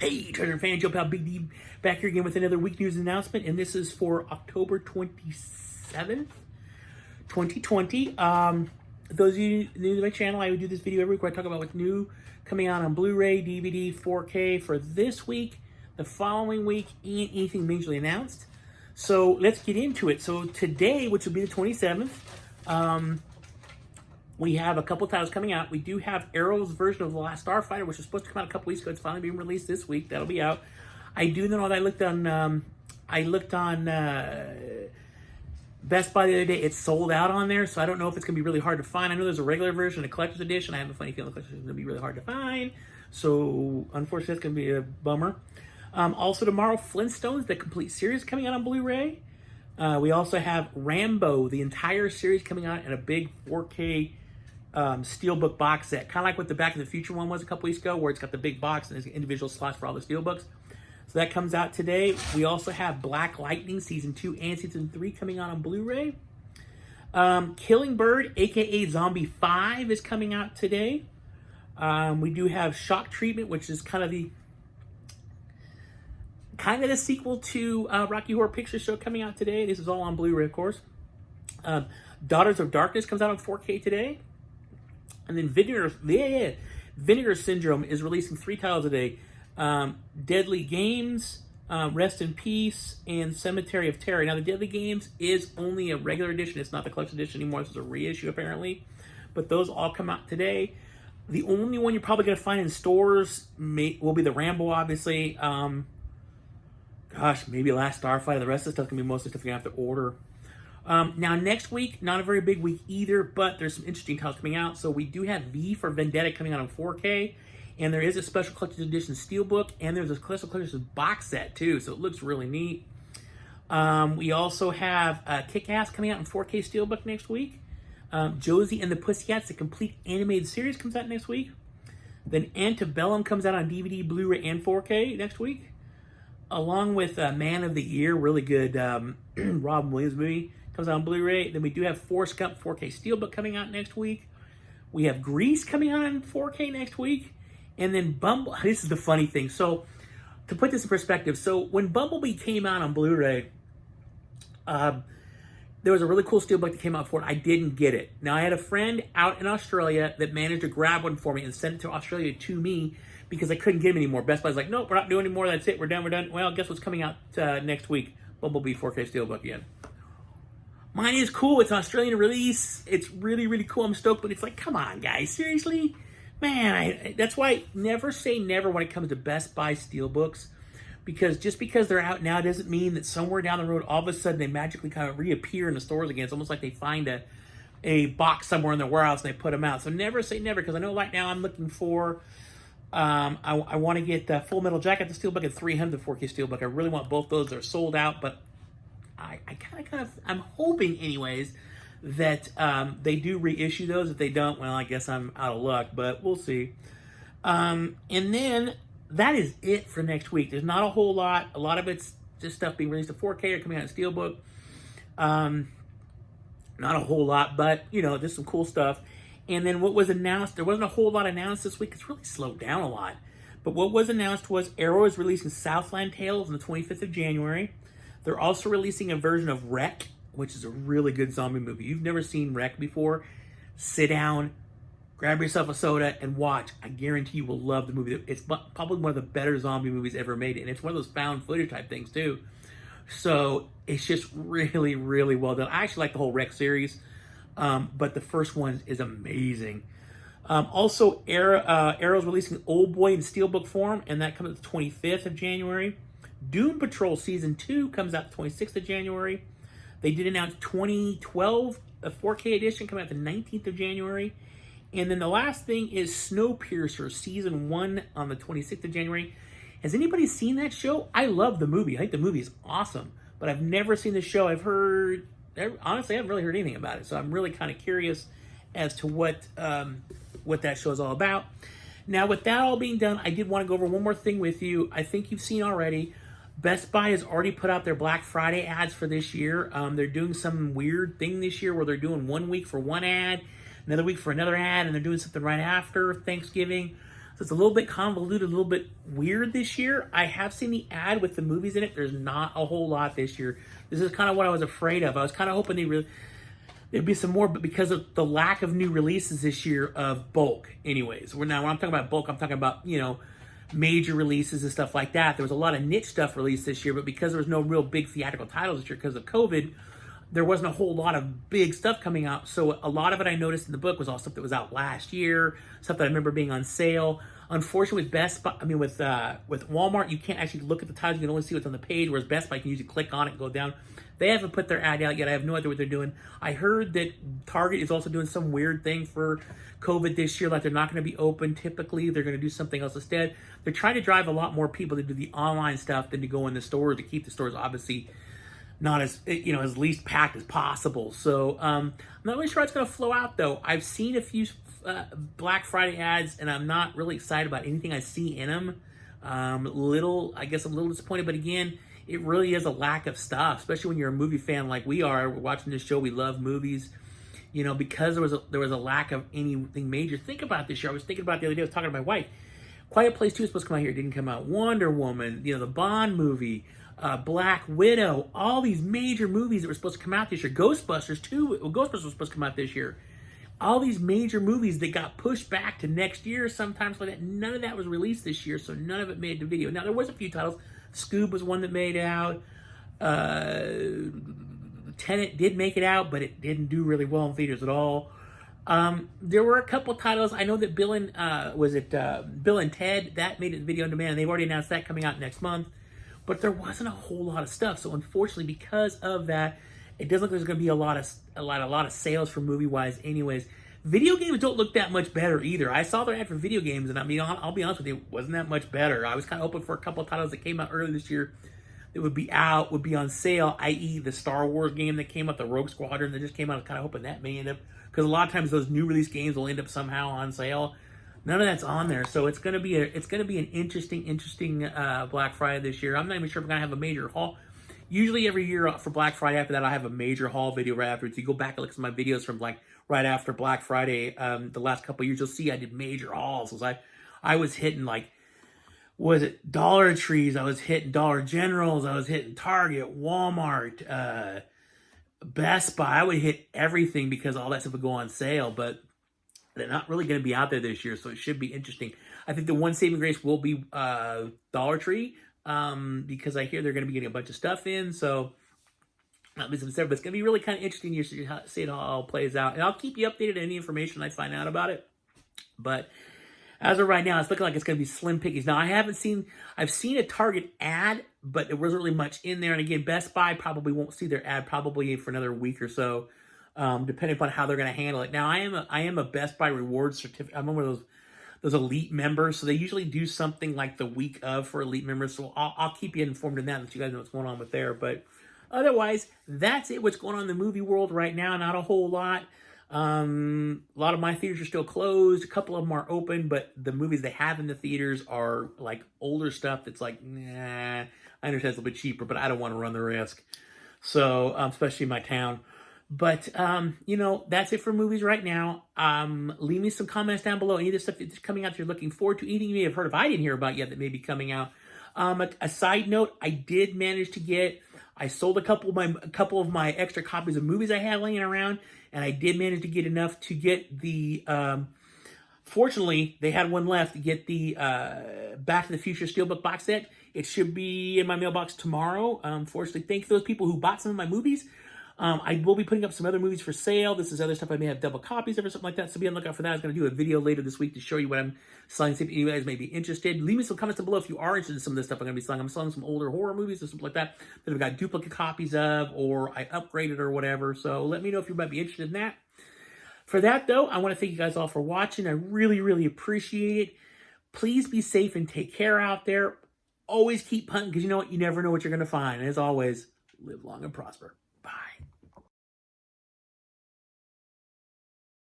Hey, Treasure fan, Joe Pal Big D back here again with another week news announcement, and this is for October 27th, 2020. Those of you new to my channel, I would do this video every week where I talk about what's new coming out on Blu-ray, DVD, 4K for this week, the following week, and anything majorly announced. So let's get into it. So today, which will be the 27th, we have a couple titles coming out. We do have Arrow's version of The Last Starfighter, which was supposed to come out a couple weeks ago. It's finally being released this week. That'll be out. I do know that I looked on Best Buy the other day. It's sold out on there, so I don't know if it's going to be really hard to find. I know there's a regular version, a collector's edition. I have a funny feeling the collector's edition is going to be really hard to find. So, unfortunately, it's going to be a bummer. Also tomorrow, Flintstones, the complete series coming out on Blu-ray. We also have Rambo, the entire series coming out in a big 4K steelbook box set, kind of like what the Back to the Future one was a couple weeks ago, where it's got the big box and there's individual slots for all the steelbooks. So that comes out today. We also have Black Lightning Season 2 and Season 3 coming out on Blu-ray. Killing Bird, aka Zombie 5, is coming out today. We do have Shock Treatment, which is kind of the sequel to Rocky Horror Picture Show, coming out today. This is all on Blu-ray, of course. Daughters of Darkness comes out on 4K today. And then Vinegar Syndrome is releasing 3 titles today. Deadly Games, Rest in Peace, and Cemetery of Terror. Now, the Deadly Games is only a regular edition. It's not the collection edition anymore. This is a reissue, apparently. But those all come out today. The only one you're probably going to find in stores will be the Rambo, obviously. Gosh, maybe Last Starfighter. The rest of the stuff can be most of the stuff you have to order. Now, next week, not a very big week either, but there's some interesting titles coming out. So we do have V for Vendetta coming out on 4K, and there is a special collector's edition steelbook, and there's a special collector's box set too, so it looks really neat. We also have Kick-Ass coming out in 4K steelbook next week. Josie and the Pussycats, the complete animated series, comes out next week. Then Antebellum comes out on DVD, Blu-ray, and 4K next week, along with Man of the Year, really good Robin Williams movie, comes out on Blu-ray. Then we do have Forrest Gump 4K steelbook coming out next week. We have Grease coming out on 4K next week. And then Bumble, this is the funny thing. So, to put this in perspective, so when Bumblebee came out on Blu-ray, there was a really cool steelbook that came out for it. I didn't get it. Now, I had a friend out in Australia that managed to grab one for me and send it to Australia to me because I couldn't get them anymore. Best Buy's like, nope, we're not doing anymore. That's it. We're done. Well, guess what's coming out next week? Bumblebee 4K steelbook again. Mine is cool. It's an Australian release. It's really, really cool. I'm stoked, but it's like, come on, guys. Seriously? Man, that's why I never say never when it comes to Best Buy steelbooks, because just because they're out now doesn't mean that somewhere down the road, all of a sudden, they magically kind of reappear in the stores again. It's almost like they find a box somewhere in their warehouse and they put them out. So never say never, because I know right now I'm looking for, I want to get Full Metal Jacket, the steelbook, and 300, the 4K steelbook. I really want both those. They're sold out, but I'm hoping anyways that they do reissue those. If they don't, well, I guess I'm out of luck, but we'll see. And then that is it for next week. There's not a whole lot. A lot of it's just stuff being released to 4K or coming out in steelbook. Not a whole lot, but there's some cool stuff. And then what was announced, there wasn't a whole lot announced this week. It's really slowed down a lot. But what was announced was Arrow is releasing Southland Tales on the 25th of January. They're also releasing a version of Wreck, which is a really good zombie movie. You've never seen Wreck before, sit down, grab yourself a soda, and watch. I guarantee you will love the movie. It's probably one of the better zombie movies ever made, and it's one of those found footage type things too. So it's just really, really well done. I actually like the whole Wreck series, but the first one is amazing. Also, Arrow's releasing Old Boy in steelbook form, and that comes out the 25th of January. Doom Patrol Season 2 comes out the 26th of January. They did announce 2012, a 4K edition, coming out the 19th of January. And then the last thing is Snowpiercer Season 1 on the 26th of January. Has anybody seen that show? I love the movie. I think the movie is awesome. But I've never seen the show. Honestly, I haven't really heard anything about it. So I'm really kind of curious as to what that show is all about. Now, with that all being done, I did want to go over one more thing with you. I think you've seen already. Best Buy has already put out their Black Friday ads for this year. They're doing some weird thing this year where they're doing 1 week for one ad, another week for another ad, and they're doing something right after Thanksgiving. So it's a little bit convoluted, a little bit weird this year. I have seen the ad with the movies in it. There's not a whole lot this year. This is kind of what I was afraid of. I was kind of hoping there'd be some more, but because of the lack of new releases this year of bulk, anyways. Now, when I'm talking about bulk, I'm talking about, major releases and stuff like that. There was a lot of niche stuff released this year, but because there was no real big theatrical titles this year because of COVID, there wasn't a whole lot of big stuff coming out. So a lot of it I noticed in the book was all stuff that was out last year, stuff that I remember being on sale. Unfortunately, with Best Buy, with Walmart, you can't actually look at the titles. You can only see what's on the page, whereas Best Buy, you can usually click on it and go down. They haven't put their ad out yet. I have no idea what they're doing. I heard that Target is also doing some weird thing for COVID this year, like they're not going to be open typically. They're going to do something else instead. They're trying to drive a lot more people to do the online stuff than to go in the stores, to keep the stores obviously not as as least packed as possible. So I'm not really sure how it's going to flow out though. I've seen a few Black Friday ads, and I'm not really excited about anything I see in them. I guess I'm a little disappointed, but again, it really is a lack of stuff, especially when you're a movie fan like we are. We're watching this show. We love movies. Because there was a lack of anything major. Think about this year. I was thinking about it the other day. I was talking to my wife. Quiet Place 2 is supposed to come out here. It didn't come out. Wonder Woman, the Bond movie, Black Widow, all these major movies that were supposed to come out this year. Ghostbusters too. Ghostbusters was supposed to come out this year. All these major movies that got pushed back to next year, sometimes like that. None of that was released this year, so none of it made the video. Now, there was a few titles. Scoob was one that made out. Tenet did make it out, but it didn't do really well in theaters at all. There were a couple titles. I know that Bill and Ted, that made it video on demand. They've already announced that coming out next month. But there wasn't a whole lot of stuff. So unfortunately, because of that, it doesn't look like there's going to be a lot of sales for movie-wise anyways. Video games don't look that much better either. I saw their ad for video games, and I'll be honest with you, it wasn't that much better. I was kind of hoping for a couple of titles that came out earlier this year that would be on sale, i.e. the Star Wars game that came out, the Rogue Squadron that just came out. I was kind of hoping that may end up, because a lot of times those new release games will end up somehow on sale. None of that's on there, so it's gonna be an interesting Black Friday this year. I'm not even sure if we're gonna have a major haul. Usually every year for Black Friday after that, I have a major haul video right afterwards. You go back and look at some of my videos from right after Black Friday, the last couple of years, you'll see I did major hauls. I was hitting Dollar Trees, I was hitting Dollar Generals, I was hitting Target, Walmart, Best Buy. I would hit everything because all that stuff would go on sale, but they're not really going to be out there this year, so it should be interesting. I think the one saving grace will be Dollar Tree, because I hear they're going to be getting a bunch of stuff in, so not missing but it's going to be really kind of interesting to see how it all plays out. And I'll keep you updated on any information I find out about it. But as of right now, it's looking like it's going to be slim pickings. Now, I've seen a Target ad, but there wasn't really much in there. And again, Best Buy probably won't see their ad probably for another week or so, depending upon how they're going to handle it. Now, I am a Best Buy rewards certificate. I'm one of those elite members, so they usually do something like the week of for elite members. So I'll keep you informed on that, so you guys know what's going on with there. But otherwise, that's it. What's going on in the movie world right now? Not a whole lot. A lot of my theaters are still closed. A couple of them are open, but the movies they have in the theaters are like older stuff that's like, nah, I understand it's a little bit cheaper, but I don't want to run the risk. So, especially in my town. But, that's it for movies right now. Leave me some comments down below. Any of the stuff that's coming out that you're looking forward to. Anything you may have heard of I didn't hear about yet that may be coming out. A side note, I did manage to get, I sold a couple of my extra copies of movies I had laying around, and I did manage to get enough to get the, fortunately, they had one left to get the Back to the Future Steelbook box set. It should be in my mailbox tomorrow. Fortunately, thank you to those people who bought some of my movies. I will be putting up some other movies for sale. This is other stuff I may have double copies of or something like that, so be on the lookout for that. I was going to do a video later this week to show you what I'm selling, see if you guys may be interested. Leave me some comments down below if you are interested in some of this stuff I'm going to be selling. I'm selling some older horror movies or something like that I've got duplicate copies of, or I upgraded or whatever, so let me know if you might be interested in that. For that, though, I want to thank you guys all for watching. I really, really appreciate it. Please be safe and take care out there. Always keep hunting, because you know what? You never know what you're going to find. And as always, live long and prosper.